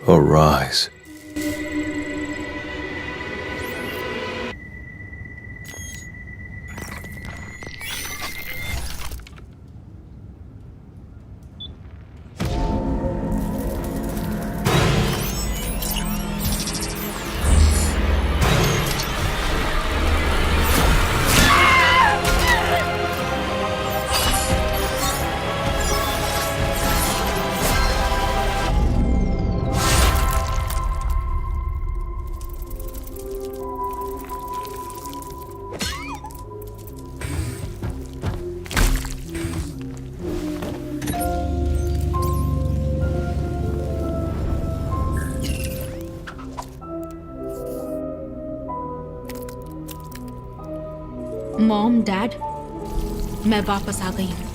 Arise. Mom, dad, मैं वापस आ गई हूँ।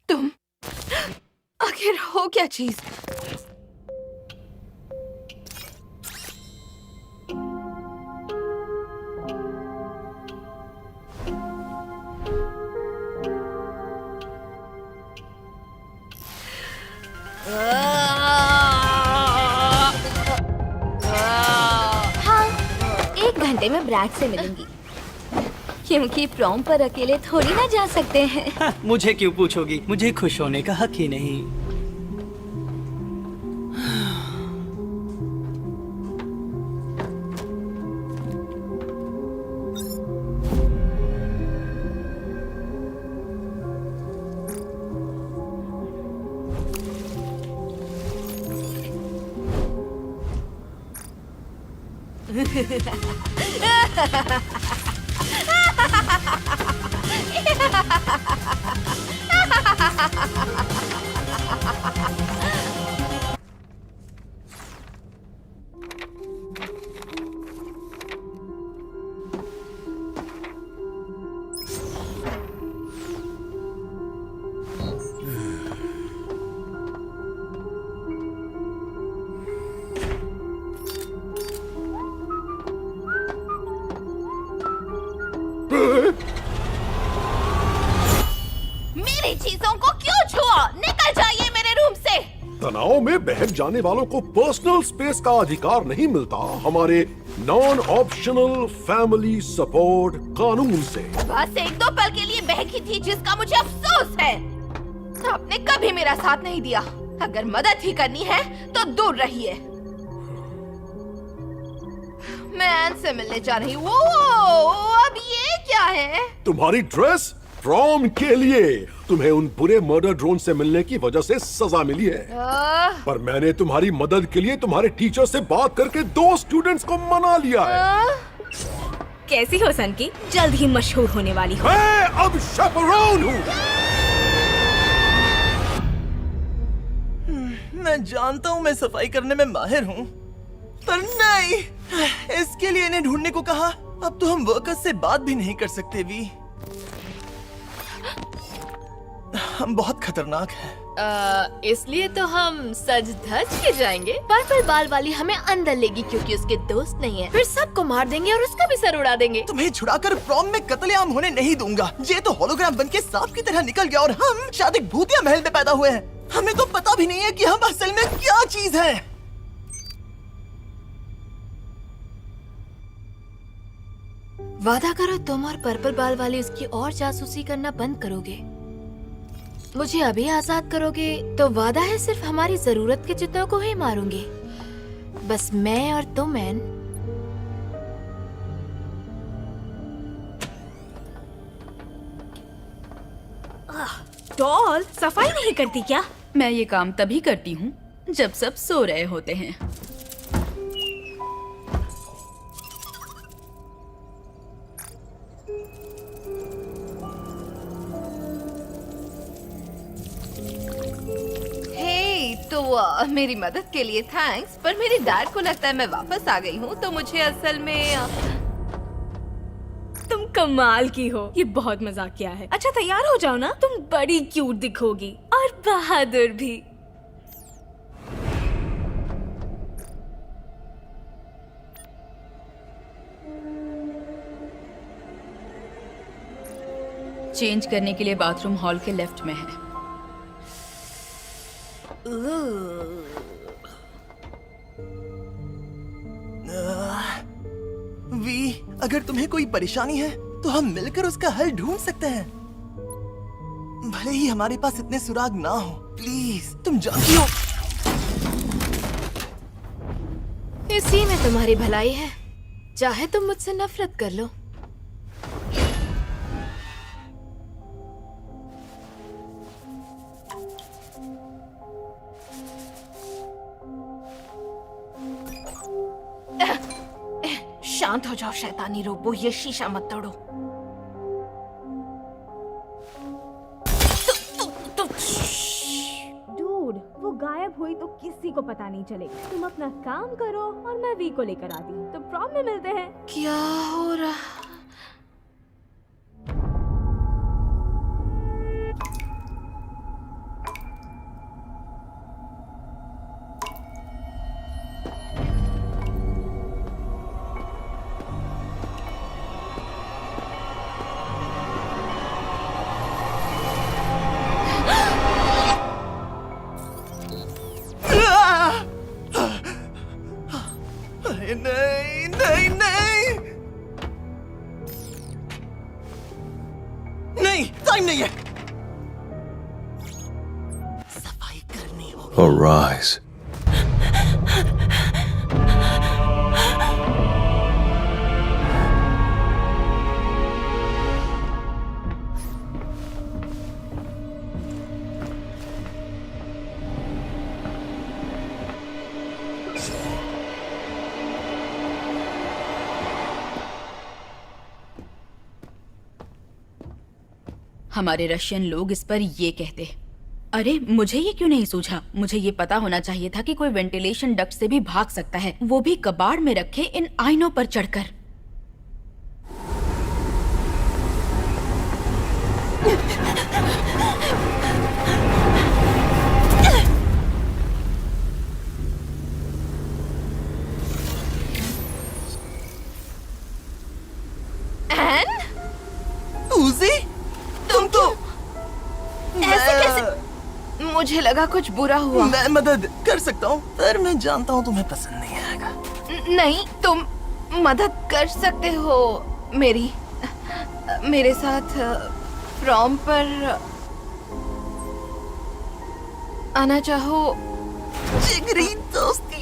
तुम आखिर हो क्या चीज? हाँ, 1 घंटे में ब्रैड से मिलूंगी, क्योंकि प्रॉम पर अकेले थोड़ी ना जा सकते हैं। हाँ, मुझे क्यों पूछोगी? मुझे खुश होने का हक ही नहीं। मेरी चीजों को क्यों छुआ? निकल जाइए मेरे रूम से। तनाव में बहक जाने वालों को पर्सनल स्पेस का अधिकार नहीं मिलता हमारे नॉन ऑप्शनल फैमिली सपोर्ट कानून से। बस 1-2 पल के लिए बहकी थी, जिसका मुझे अफसोस है। आपने कभी मेरा साथ नहीं दिया। अगर मदद ही करनी है तो दूर रहिए। मैं एन से मिलने जा रही हूँ। अब ये क्या है? तुम्हारी ड्रेस प्रॉम के लिए तुम्हें उन बुरे मर्डर ड्रोन से मिलने की वजह से सजा मिली है। पर मैंने तुम्हारी मदद के लिए तुम्हारे टीचर से बात करके 2 स्टूडेंट्स को मना लिया है। कैसी हो सनकी? जल्द ही मशहूर होने वाली हो। मैं अब शेपरॉन हूँ। मैं जानता हूँ मैं सफाई करने में माहिर हूँ, पर नहीं, इसके लिए इन्हें ढूंढने को कहा। अब तो हम वर्कर्स से बात भी नहीं कर सकते भी। हम बहुत खतरनाक हैं। इसलिए तो हम सज धज के जाएंगे। पर्पल बाल वाली हमें अंदर लेगी क्योंकि उसके दोस्त नहीं है। फिर सबको मार देंगे और उसका भी सर उड़ा देंगे। तुम्हें छुड़ाकर प्रॉम में कत्लेआम होने नहीं दूंगा। ये तो होलोग्राम बनके सांप की तरह निकल गया और हम शायद एक भूतिया महल में पैदा हुए हैं। हमें तो पता भी नहीं है कि हम असल में क्या चीज है। वादा करो तुम और पर्पल बाल वाली उसकी और जासूसी करना बंद करोगे। मुझे अभी आजाद करोगे तो वादा है सिर्फ हमारी जरूरत के चित्तों को ही मारूंगी। बस मैं और तुम एन। डॉल सफाई नहीं करती क्या? मैं ये काम तभी करती हूँ जब सब सो रहे होते हैं। मेरी मदद के लिए थैंक्स, पर मेरी डैड को लगता है मैं वापस आ गई हूँ, तो मुझे असल में तुम कमाल की हो। ये बहुत मजाकिया है। अच्छा तैयार हो जाओ ना, तुम बड़ी क्यूट दिखोगी और बहादुर भी। चेंज करने के लिए बाथरूम हॉल के लेफ्ट में है। वी, अगर तुम्हें कोई परेशानी है तो हम मिलकर उसका हल ढूंढ सकते हैं। भले ही हमारे पास इतने सुराग ना हो, प्लीज, तुम जानती हो। इसी में तुम्हारी भलाई है। चाहे तुम मुझसे नफरत कर लो। शांत हो जाओ शैतानी रोबो, ये शीशा मत तोड़ो। डूड, वो गायब हुई तो किसी को पता नहीं चलेगा। तुम अपना काम करो और मैं वी को लेकर आती हूँ, तो प्रॉम में मिलते हैं। क्या हो रहा? नहीं नहीं नहीं नहीं, टाइम नहीं है। सफाई करनी होगी। Arise. हमारे रशियन लोग इस पर ये कहते। अरे मुझे ये क्यों नहीं सूझा? मुझे ये पता होना चाहिए था कि कोई वेंटिलेशन डक्ट से भी भाग सकता है, वो भी कबाड़ में रखे इन आईनों पर चढ़कर। एन, उजी, तुम तो ऐसे कैसे? मुझे लगा कुछ बुरा हुआ। मैं मदद कर सकता हूँ, पर मैं जानता हूँ तुम्हें पसंद नहीं आएगा। नहीं, तुम मदद कर सकते हो मेरे साथ प्रॉम पर आना चाहो? जिगरी दोस्ती।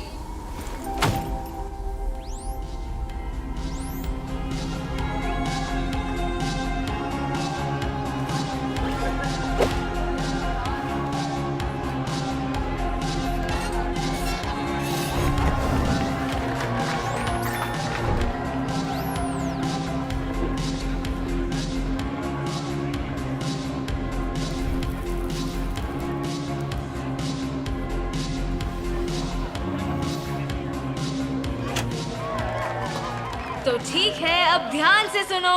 तो ठीक है, अब ध्यान से सुनो।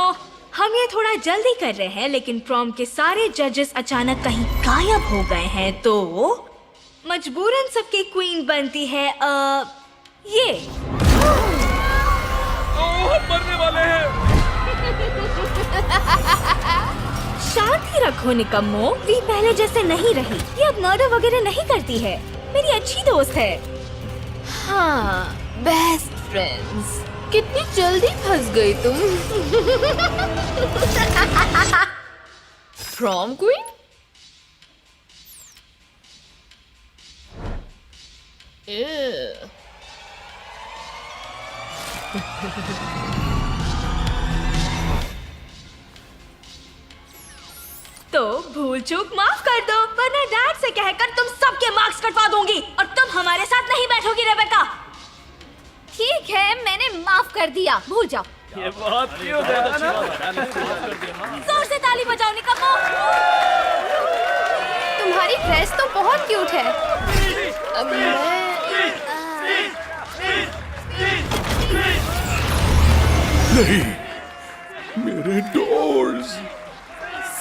हम ये थोड़ा जल्दी कर रहे हैं, लेकिन प्रॉम के सारे जजेस अचानक कहीं गायब हो गए हैं, तो मजबूरन सबकी क्वीन बनती है ये। मरने वाले हैं। शांति रखो निकम्मो, वी पहले जैसे नहीं रही। ये अब मर्डर वगैरह नहीं करती है, मेरी अच्छी दोस्त है। हाँ, बेस्ट फ्रेंड्स। कितनी जल्दी फंस गई तुम। Prom queen? तो भूल चूक माफ कर दो, वरना डैड से कहकर तुम सबके मार्क्स कटवा दूंगी और तुम हमारे साथ नहीं बैठोगी रेबेका। ठीक है, मैंने माफ कर दिया, भूल जाओ। ये बहुत क्यूट है ना? जोर से ताली बजाओ निकम्मो। तुम्हारी ड्रेस तो बहुत क्यूट है। अब नहीं, मेरे डोर्स।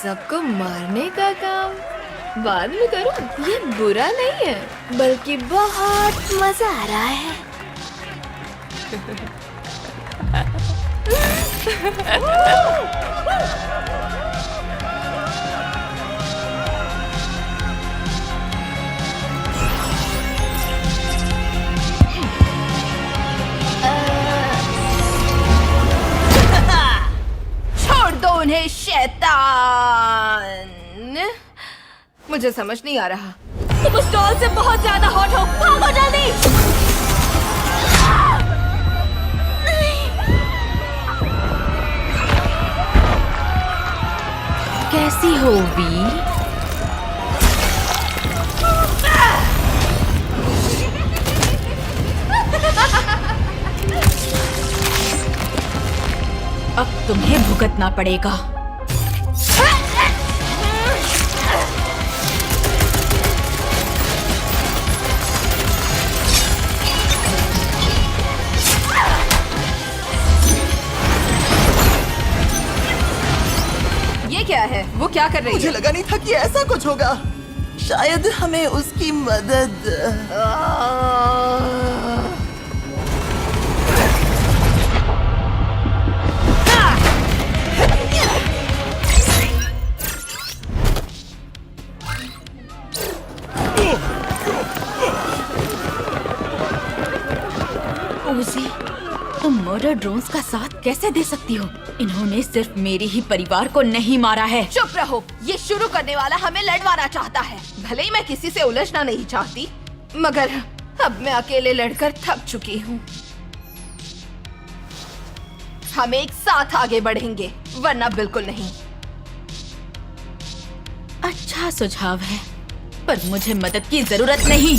सबको मारने का काम बाद में करूं, ये बुरा नहीं है, बल्कि बहुत मजा आ रहा है। मुझे समझ नहीं आ रहा। तुम उस डॉल से बहुत ज्यादा हॉट हो, भागो जल्दी। कैसी हो वी? अब तुम्हें भुगतना पड़ेगा। ये क्या है? वो क्या कर रही मुझे है? लगा नहीं था कि ऐसा कुछ होगा। शायद हमें उसकी मदद। ओजी, तुम मर्डर ड्रोन्स का साथ कैसे दे सकती हो? इन्होंने सिर्फ मेरे ही परिवार को नहीं मारा है। चुप रहो। ये शुरू करने वाला हमें लड़वाना चाहता है। भले ही मैं किसी से उलझना नहीं चाहती, मगर अब मैं अकेले लड़कर थक चुकी हूँ। हम एक साथ आगे बढ़ेंगे, वरना बिल्कुल नहीं। अच्छा सुझाव है, पर मुझे मदद की जरूरत नहीं।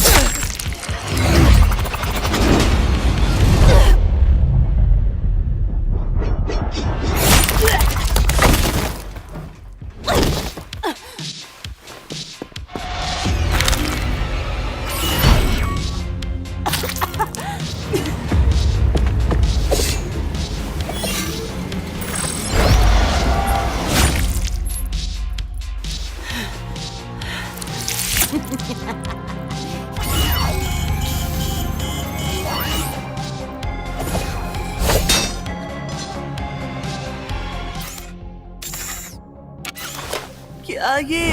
क्या ये?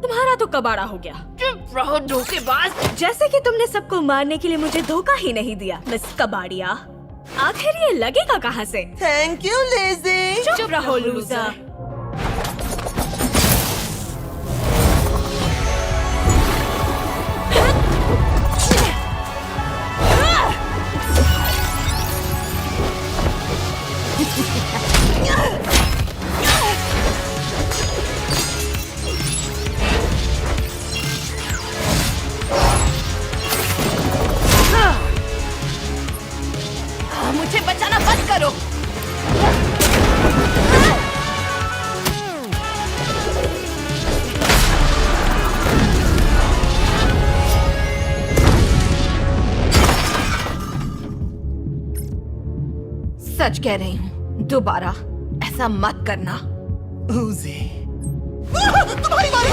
तुम्हारा तो कबाड़ा हो गया। चुप रहो धोखेबाज। जैसे कि तुमने सबको मारने के लिए मुझे धोखा ही नहीं दिया, मिस कबाड़िया। आखिर ये लगेगा कहाँ से? Thank you lazy. चुप रहो लूजर। मुझे बचाना बंद करो। सच कह रही हूँ, दोबारा ऐसा मत करना। ओजी, तुम्हारी बारी।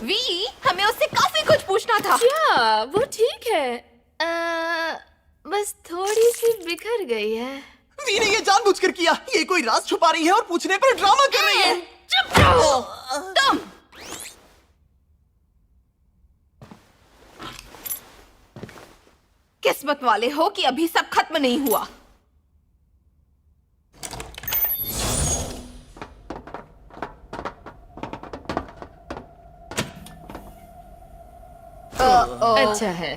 वी, हमें उससे काफी कुछ पूछना था। क्या वो ठीक है? बस थोड़ी सी बिखर गई है। वी ने ये जानबूझकर किया। ये कोई राज छुपा रही है और पूछने पर ड्रामा कर रही है। चुप रहो तुम। किस्मत वाले हो कि अभी सब खत्म नहीं हुआ। अच्छा है।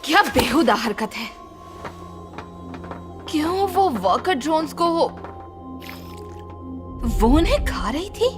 क्या बेहुदा हरकत है। क्यों वो वर्कर ड्रोन्स को वो उन्हें खा रही थी?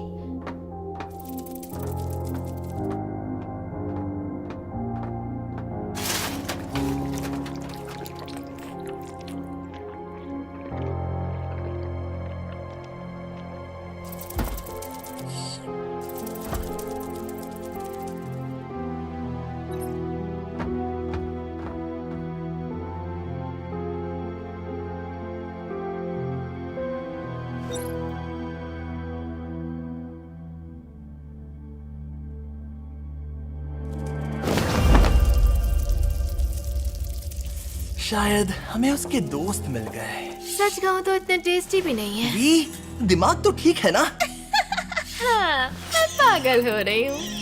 शायद हमें उसके दोस्त मिल गए। सच कहूँ तो इतने टेस्टी भी नहीं है। वी, दिमाग तो ठीक है ना? हाँ, मैं पागल हो रही हूँ।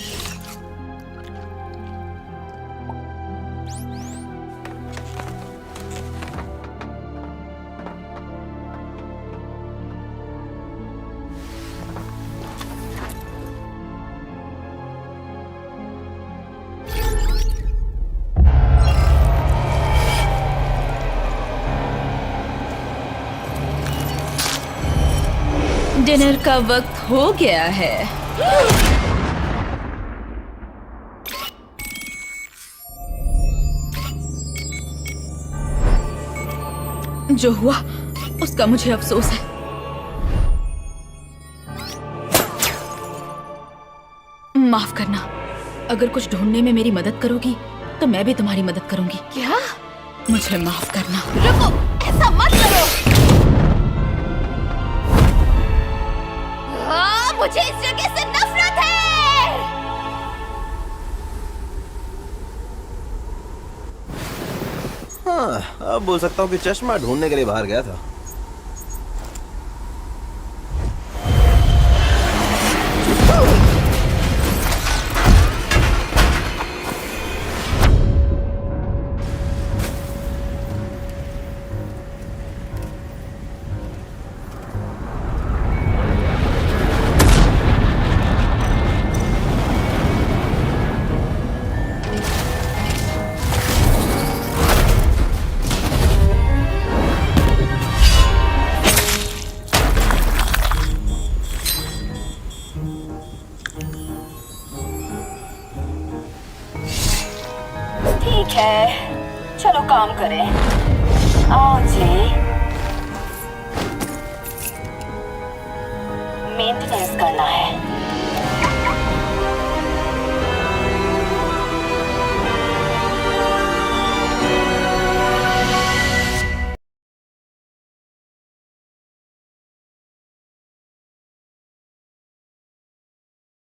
डिनर का वक्त हो गया है। जो हुआ उसका मुझे अफसोस है। माफ करना, अगर कुछ ढूंढने में मेरी मदद करोगी तो मैं भी तुम्हारी मदद करूंगी। क्या? मुझे माफ करना। रुको, ऐसा मत करो। मुझे इस जगह से नफरत है। हाँ, अब बोल सकता हूँ कि चश्मा ढूंढने के लिए बाहर गया था। ठीक है, चलो काम करें। आओ जी। मेंटेनेंस करना है।